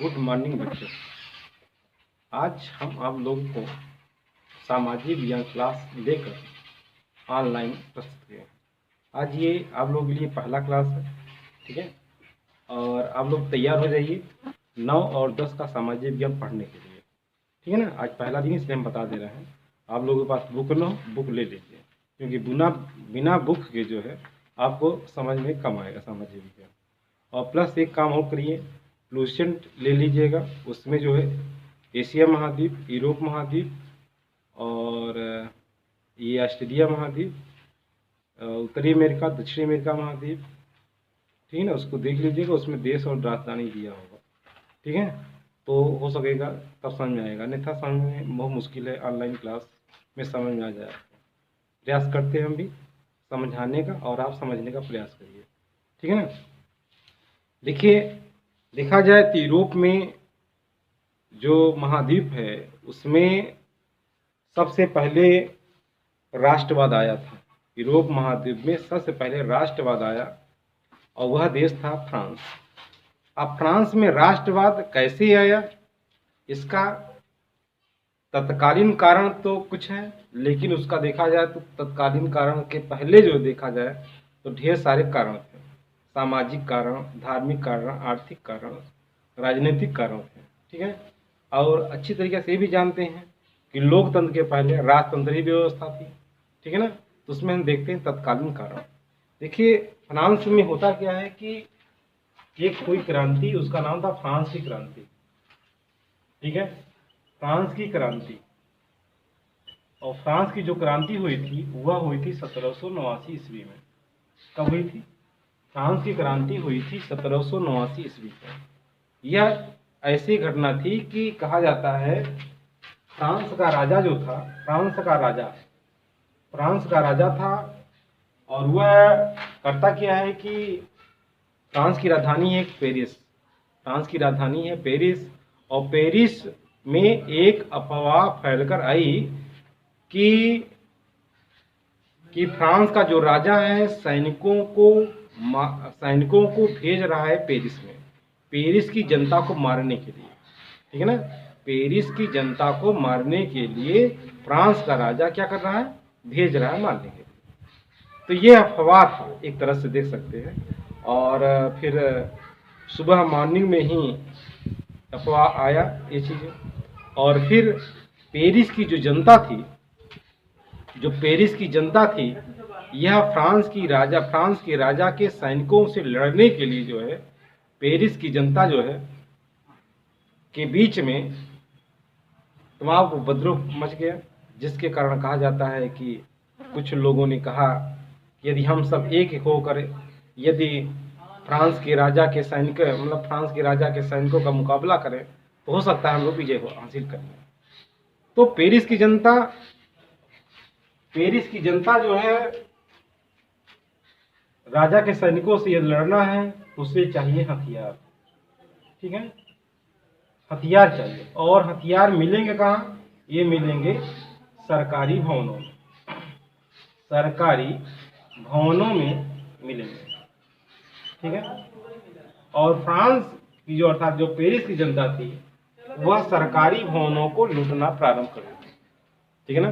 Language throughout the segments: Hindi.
गुड मॉर्निंग बच्चों। आज हम आप लोगों को सामाजिक विज्ञान क्लास लेकर ऑनलाइन प्रस्तुत किए। आज ये आप लोगों के लिए पहला क्लास है, ठीक है। और आप लोग तैयार हो जाइए 9 और 10 का सामाजिक विज्ञान पढ़ने के लिए, ठीक है ना। आज पहला दिन इसलिए हम बता दे रहे हैं। आप लोगों के पास बुक न हो, बुक ले लीजिए, क्योंकि बिना बुक के जो है आपको समझ में कम आएगा सामाजिक विज्ञान। और प्लस एक काम और करिए, लूसेंट ले लीजिएगा। उसमें जो है एशिया महाद्वीप, यूरोप महाद्वीप और ये ऑस्ट्रेलिया महाद्वीप, उत्तरी अमेरिका, दक्षिणी अमेरिका महाद्वीप, ठीक है ना। उसको देख लीजिएगा, उसमें देश और राजधानी दिया होगा, ठीक है। तो हो सकेगा तब समझ में आएगा, अन्यथा समझ में बहुत मुश्किल है। ऑनलाइन क्लास में समझ में आ जाएगा। प्रयास करते हैं हम भी समझाने का, और आप समझने का प्रयास करिए, ठीक है ना। देखिए, देखा जाए तो यूरोप में जो महाद्वीप है उसमें सबसे पहले राष्ट्रवाद आया था। यूरोप महाद्वीप में सबसे पहले राष्ट्रवाद आया और वह देश था फ्रांस। अब फ्रांस में राष्ट्रवाद कैसे आया, इसका तत्कालीन कारण तो कुछ है, लेकिन उसका देखा जाए तो तत्कालीन कारण के पहले जो देखा जाए तो ढेर सारे कारण थे। सामाजिक कारण, धार्मिक कारण, आर्थिक कारण, राजनीतिक कारण थे, ठीक है। और अच्छी तरीके से ये भी जानते हैं कि लोकतंत्र के पहले राजतंत्र ही व्यवस्था थी, ठीक है ना। तो उसमें हम देखते हैं तत्कालीन कारण। देखिए, फ्रांस में होता क्या है कि एक हुई क्रांति, उसका नाम था फ्रांस की क्रांति, ठीक है। फ्रांस की क्रांति, और फ्रांस की जो क्रांति हुई थी वह हुई थी 1789 ईस्वी में। कब हुई थी? फ्रांस की क्रांति हुई थी 1789 ईस्वी में। यह ऐसी घटना थी कि कहा जाता है फ्रांस का राजा जो था, फ्रांस का राजा था, और वह करता क्या है कि फ्रांस की राजधानी है पेरिस। फ्रांस की राजधानी है पेरिस, और पेरिस में एक अफवाह फैलकर आई कि फ्रांस का जो राजा है सैनिकों को भेज रहा है पेरिस में, पेरिस की जनता को मारने के लिए, ठीक है ना। पेरिस की जनता को मारने के लिए फ्रांस का राजा क्या कर रहा है, भेज रहा है मारने के लिए। तो ये अफवाह था, एक तरह से देख सकते हैं। और फिर सुबह मॉर्निंग में ही अफवाह आया ये चीज़ें, और फिर पेरिस की जो जनता थी, यह फ्रांस के राजा के सैनिकों से लड़ने के लिए जो है पेरिस की जनता जो है के बीच में तमाम उपद्रव मच गया, जिसके कारण कहा जाता है कि कुछ लोगों ने कहा यदि हम सब एक होकर यदि फ्रांस के राजा के सैनिकों का मुकाबला करें तो हो सकता है हम लोग विजय हासिल करें। तो पेरिस की जनता जो है राजा के सैनिकों से यदि लड़ना है तो उसे चाहिए हथियार, ठीक है। हथियार चाहिए, और हथियार मिलेंगे कहाँ? ये मिलेंगे सरकारी भवनों में मिलेंगे, ठीक है। और फ्रांस की जो अर्थात जो पेरिस की जनता थी वह सरकारी भवनों को लूटना प्रारंभ कर देती, ठीक है ना।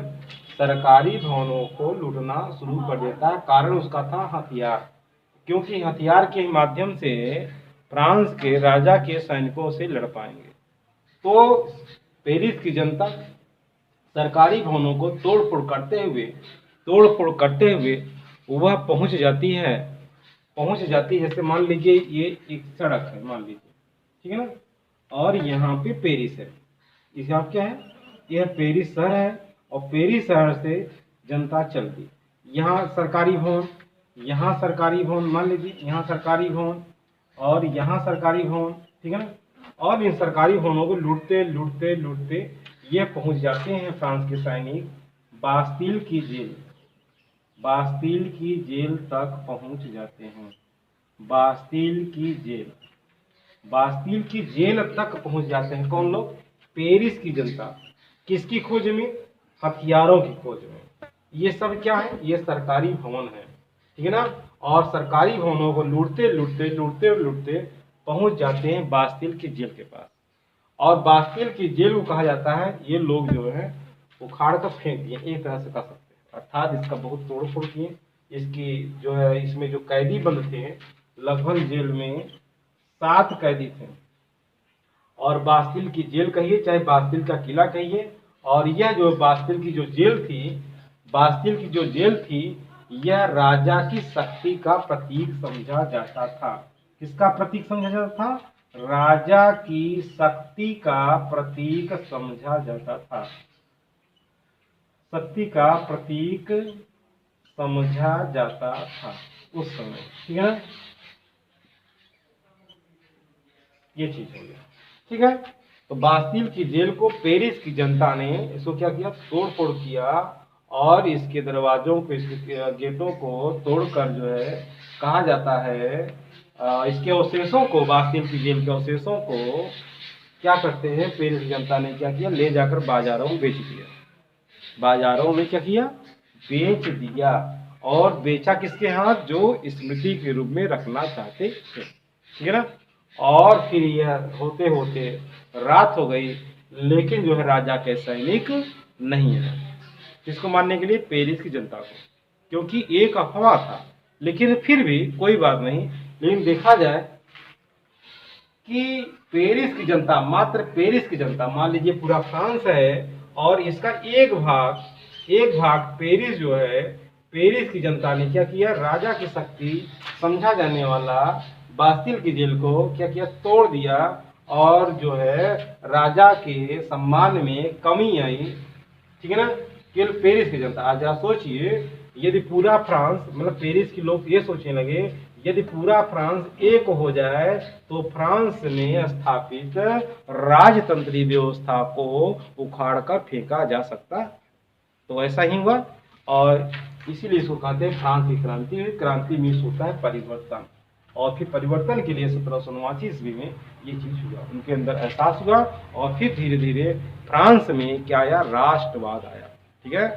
सरकारी भवनों को लूटना शुरू कर देता है। कारण उसका था हथियार, क्योंकि हथियार के माध्यम से फ्रांस के राजा के सैनिकों से लड़ पाएंगे। तो पेरिस की जनता सरकारी भवनों को तोड़फोड़ करते हुए वह पहुंच जाती है। जैसे मान लीजिए ये एक सड़क है, मान लीजिए, ठीक है ना। और यहाँ पे पेरिस है, इसका क्या है, यह पेरिस शहर है, और पेरिस शहर से जनता चलती, यहाँ सरकारी भवन, मान लीजिए यहाँ सरकारी भवन और यहाँ सरकारी भवन, ठीक है ना। और इन सरकारी भवनों को लूटते ये पहुंच जाते हैं फ्रांस के सैनिक बास्तील की जेल तक पहुंच जाते हैं। बास्तील की जेल तक पहुंच जाते हैं कौन लोग? पेरिस की जनता। किसकी खोज में? हथियारों की खोज में। ये सब क्या है? ये सरकारी भवन है, ठीक है ना। और सरकारी भवनों को लूटते पहुंच जाते हैं बास्तील की जेल के पास। और बास्तिल की जेल को कहा जाता है, ये लोग जो है उखाड़ कर फेंक दिए, एक तरह से कह सकते हैं, अर्थात इसका बहुत तोड़ फोड़ किए। इसकी जो है, इसमें जो कैदी बंद थे, लगभग जेल में 7 कैदी थे। और बास्तिल की जेल कहिए चाहे बास्तिल का किला कहिए, और यह जो बास्तिल की जो जेल थी, बास्तिल की जो जेल थी, यह राजा की शक्ति का प्रतीक समझा जाता था। किसका प्रतीक समझा जाता था? राजा की शक्ति का प्रतीक समझा जाता था। शक्ति का प्रतीक समझा जाता था उस समय, ठीक है ना? ये चीज हो गया, ठीक है। तो बास्तिल की जेल को पेरिस की जनता ने इसको क्या किया? तोड़ फोड़ किया, और इसके दरवाजों को, इसके गेटों को तोड़कर जो है, कहा जाता है, इसके अवशेषों को, बास्तिल की जेल के अवशेषों को क्या करते हैं, पेरिस की जनता ने क्या किया? ले जाकर बाजारों में बेच दिया। बाजारों में क्या किया? बेच दिया। और बेचा किसके हाथ? जो स्मृति के रूप में रखना चाहते थे, ठीक है ना? और फिर यह होते होते रात हो गई, लेकिन जो है राजा के सैनिक नहीं है। किसको मारने के लिए? पेरिस की जनता को, क्योंकि एक अफवाह था। लेकिन फिर भी कोई बात नहीं। लेकिन देखा जाए कि पेरिस की जनता, मात्र पेरिस की जनता, मान लीजिए पूरा फ्रांस है और इसका एक भाग पेरिस जो है, पेरिस की जनता ने क्या किया? राजा की शक्ति समझा जाने वाला बास्तिल की जेल को क्या किया? तोड़ दिया। और जो है राजा के सम्मान में कमी आई, ठीक है ना? केवल पेरिस की जनता। आज आप सोचिए, यदि पूरा फ्रांस, मतलब पेरिस के लोग ये सोचने लगे, यदि पूरा फ्रांस एक हो जाए तो फ्रांस में स्थापित राजतंत्री व्यवस्था को उखाड़ कर फेंका जा सकता। तो ऐसा ही हुआ, और इसीलिए इसको कहते हैं फ्रांस की क्रांति। क्रांति मीन्स होता है परिवर्तन, और फिर परिवर्तन के लिए 1789 ईस्वी में ये चीज हुआ, उनके अंदर एहसास हुआ, और फिर धीरे धीरे फ्रांस में क्या आया? राष्ट्रवाद आया, ठीक है।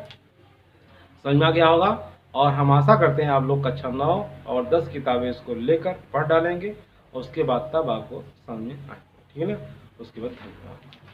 समझ में आ गया होगा। और हम आशा करते हैं आप लोग कक्षा 9 और 10 किताबें इसको लेकर पढ़ डालेंगे, और उसके बाद तब आपको समझ में आएगा, ठीक है ना? उसके बाद धन्यवाद।